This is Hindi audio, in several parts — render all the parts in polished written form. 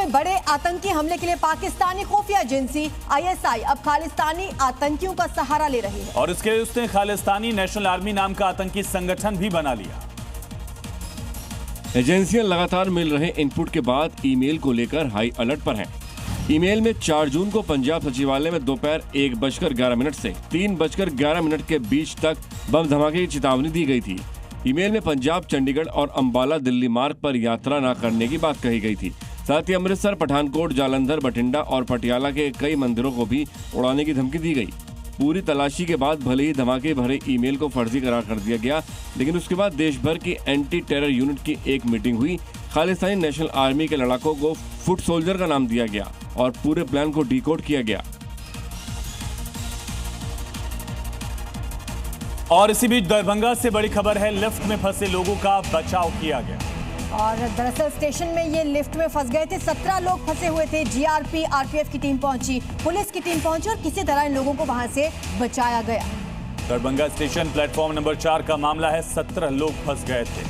बड़े आतंकी हमले के लिए पाकिस्तानी खुफिया एजेंसी ISI अब खालिस्तानी आतंकियों का सहारा ले रही है और इसके लिए उसने खालिस्तानी नेशनल आर्मी नाम का आतंकी संगठन भी बना लिया। एजेंसियां लगातार मिल रहे इनपुट के बाद ईमेल को लेकर हाई अलर्ट पर हैं। ईमेल में 4 जून को पंजाब सचिवालय में दोपहर 1:11 से 3:11 के बीच तक बम धमाके की चेतावनी दी गई थी। ईमेल में पंजाब, चंडीगढ़ और अंबाला दिल्ली मार्ग पर यात्रा न करने की बात कही गई थी। साथ ही अमृतसर, पठानकोट, जालंधर, बठिंडा और पटियाला के कई मंदिरों को भी उड़ाने की धमकी दी गई। पूरी तलाशी के बाद भले ही धमाके भरे ईमेल को फर्जी करार कर दिया गया, लेकिन उसके बाद देश भर की एंटी टेरर यूनिट की एक मीटिंग हुई। खालिस्तानी नेशनल आर्मी के लड़ाकों को फुट सोल्जर का नाम दिया गया और पूरे प्लान को डिकोड किया गया। और इसी बीच दरभंगा से बड़ी खबर है, लिफ्ट में फंसे लोगों का बचाव किया गया। और दरअसल स्टेशन में ये लिफ्ट में फंस गए थे, 17 लोग फंसे हुए थे। GRP RPF की टीम पहुंची, पुलिस की टीम पहुंची और किसी तरह इन लोगों को वहां से बचाया गया। दरभंगा स्टेशन प्लेटफॉर्म नंबर 4 का मामला है, 17 लोग फंस गए थे।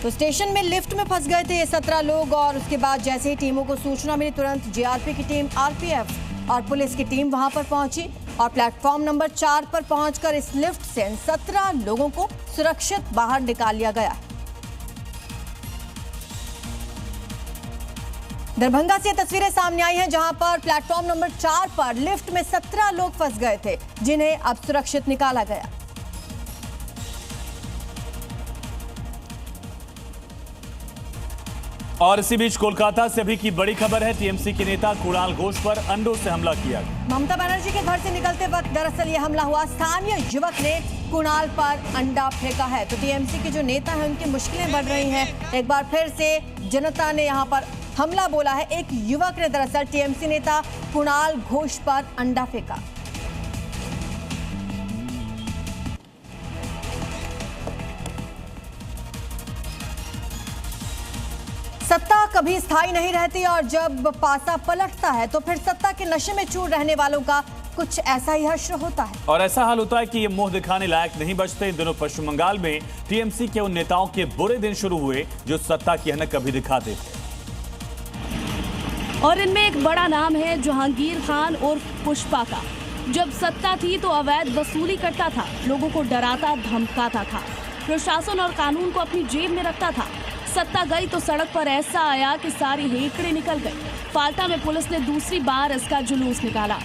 तो स्टेशन में लिफ्ट में फंस गए थे ये 17 लोग और उसके बाद जैसे ही टीमों को सूचना मिली, तुरंत GRP की टीम, RPF और पुलिस की टीम वहां पर पहुंची और प्लेटफॉर्म नंबर 4 पर पहुंचकर इस लिफ्ट से 17 लोगों को सुरक्षित बाहर निकाल लिया गया। दरभंगा से तस्वीरें सामने आई हैं जहां पर प्लेटफॉर्म नंबर 4 पर लिफ्ट में 17 लोग फंस गए थे, जिन्हें अब सुरक्षित निकाला गया। और इसी बीच कोलकाता से अभी की बड़ी खबर है, TMC के नेता कुणाल घोष पर अंडों से हमला किया गया। ममता बनर्जी के घर से निकलते वक्त दरअसल ये हमला हुआ। स्थानीय युवक ने कुणाल पर अंडा फेंका है। तो TMC के जो नेता हैं उनकी मुश्किलें बढ़ रही हैं। एक बार फिर से जनता ने यहां पर हमला बोला है। एक युवक ने दरअसल TMC नेता कुणाल घोष पर अंडा फेंका। सत्ता कभी स्थायी नहीं रहती और जब पासा पलटता है तो फिर सत्ता के नशे में चूर रहने वालों का कुछ ऐसा ही हश्र होता है। और ऐसा हाल होता है कि ये मुंह दिखाने लायक नहीं बचते। इन दिनों पश्चिम बंगाल में TMC के उन नेताओं के बुरे दिन शुरू हुए जो सत्ता की हनक कभी दिखाते थे। और इनमें एक बड़ा नाम है जहांगीर खान और पुष्पा का। जब सत्ता थी तो अवैध वसूली करता था, लोगों को डराता धमकाता था, प्रशासन और कानून को अपनी जेब में रखता था। सत्ता गई तो सड़क पर ऐसा आया कि सारी हेकड़े निकल गई। फाल्टा में पुलिस ने दूसरी बार इसका जुलूस निकाला।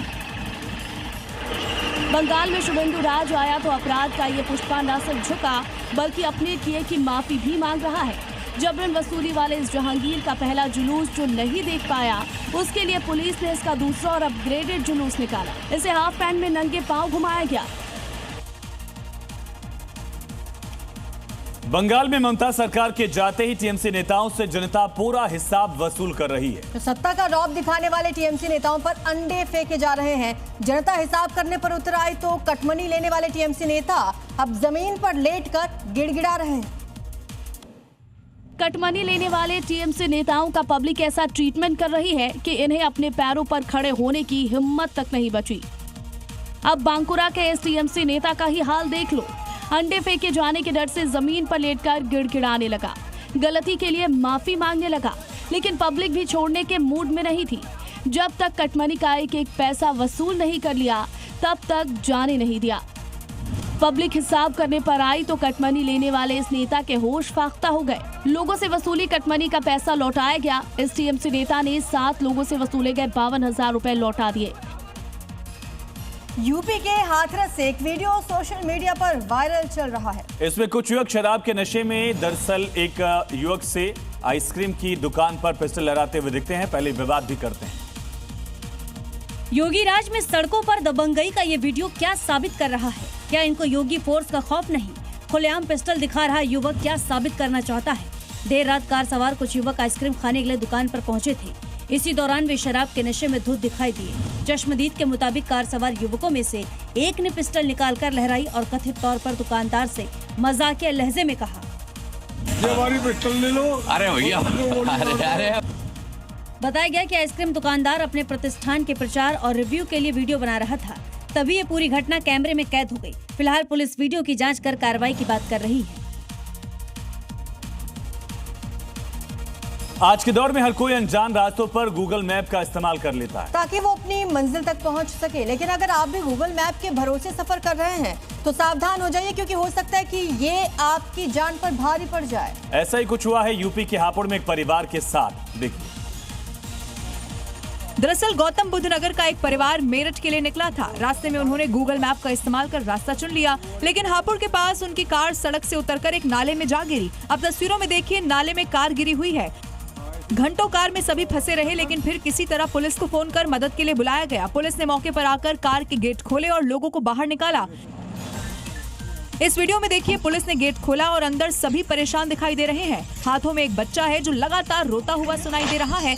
बंगाल में शुभेंदु राज आया तो अपराध का ये पुष्पा न सिर्फ झुका बल्कि अपने किए की माफी भी मांग रहा है। जबरन वसूली वाले इस जहांगीर का पहला जुलूस जो नहीं देख पाया, उसके लिए पुलिस ने इसका दूसरा और अपग्रेडेड जुलूस निकाला। इसे हाफ पैंट में नंगे पांव घुमाया गया। बंगाल में ममता सरकार के जाते ही TMC नेताओं से जनता पूरा हिसाब वसूल कर रही है। तो सत्ता का रौब दिखाने वाले TMC नेताओं पर अंडे फेंके जा रहे हैं। जनता हिसाब करने पर उतर आई तो कटमनी लेने वाले TMC नेता अब जमीन पर लेटकर गिड़गिड़ा रहे हैं। कटमनी लेने वाले TMC नेताओं का पब्लिक ऐसा ट्रीटमेंट कर रही है कि इन्हें अपने पैरों पर खड़े होने की हिम्मत तक नहीं बची। अब बांकुरा के इस TMC नेता का ही हाल देख लो। अंडे फेंके जाने के डर से जमीन पर लेटकर गिड़गिड़ाने लगा, गलती के लिए माफी मांगने लगा, लेकिन पब्लिक भी छोड़ने के मूड में नहीं थी। जब तक कटमनी का एक पैसा वसूल नहीं कर लिया तब तक जाने नहीं दिया। पब्लिक हिसाब करने पर आई तो कटमनी लेने वाले इस नेता के होश फाख्ता हो गए। लोगों से वसूली कटमनी का पैसा लौटाया गया। इस TMC नेता ने 7 लोगों से वसूले गए 52,000 रुपए लौटा दिए। यूपी के हाथरस से एक वीडियो सोशल मीडिया पर वायरल चल रहा है। इसमें कुछ युवक शराब के नशे में दरअसल एक युवक से आइसक्रीम की दुकान पर पिस्टल लहराते हुए दिखते हैं, पहले विवाद भी करते हैं। योगी राज में सड़कों पर दबंगई का ये वीडियो क्या साबित कर रहा है? क्या इनको योगी फोर्स का खौफ नहीं? खुलेआम पिस्टल दिखा रहा युवक क्या साबित करना चाहता है? देर रात कार सवार कुछ युवक आइसक्रीम खाने के लिए दुकान पर पहुंचे थे। इसी दौरान वे शराब के नशे में धुत दिखाई दिए। चश्मदीद के मुताबिक कार सवार युवकों में से एक ने पिस्टल निकालकर लहराई और कथित तौर पर दुकानदार से मजाकिया लहजे में कहा, ये हमारी पिस्टल ले लो। अरे भैया, अरे बताया गया कि आइसक्रीम दुकानदार अपने प्रतिष्ठान के प्रचार और रिव्यू के लिए वीडियो बना रहा था, तभी ये पूरी घटना कैमरे में कैद हो गई। फिलहाल पुलिस वीडियो की जांच कर कार्रवाई की बात कर रही है। आज के दौर में हर कोई अनजान रास्तों पर गूगल मैप का इस्तेमाल कर लेता है ताकि वो अपनी मंजिल तक पहुंच सके। लेकिन अगर आप भी गूगल मैप के भरोसे सफर कर रहे हैं तो सावधान हो जाइए, क्योंकि हो सकता है कि ये आपकी जान पर भारी पड़ जाए। ऐसा ही कुछ हुआ है यूपी के हापुड़ में एक परिवार के साथ। देखिए, दरअसल गौतम बुद्ध नगर का एक परिवार मेरठ के लिए निकला था। रास्ते में उन्होंने गूगल मैप का इस्तेमाल कर रास्ता चुन लिया, लेकिन हापुड़ के पास उनकी कार सड़क से उतरकर एक नाले में जा गिरी। अब तस्वीरों में देखिए, नाले में कार गिरी हुई है। घंटों कार में सभी फंसे रहे, लेकिन फिर किसी तरह पुलिस को फोन कर मदद के लिए बुलाया गया। पुलिस ने मौके पर आकर कार के गेट खोले और लोगों को बाहर निकाला। इस वीडियो में देखिए, पुलिस ने गेट खोला और अंदर सभी परेशान दिखाई दे रहे हैं। हाथों में एक बच्चा है जो लगातार रोता हुआ सुनाई दे रहा है।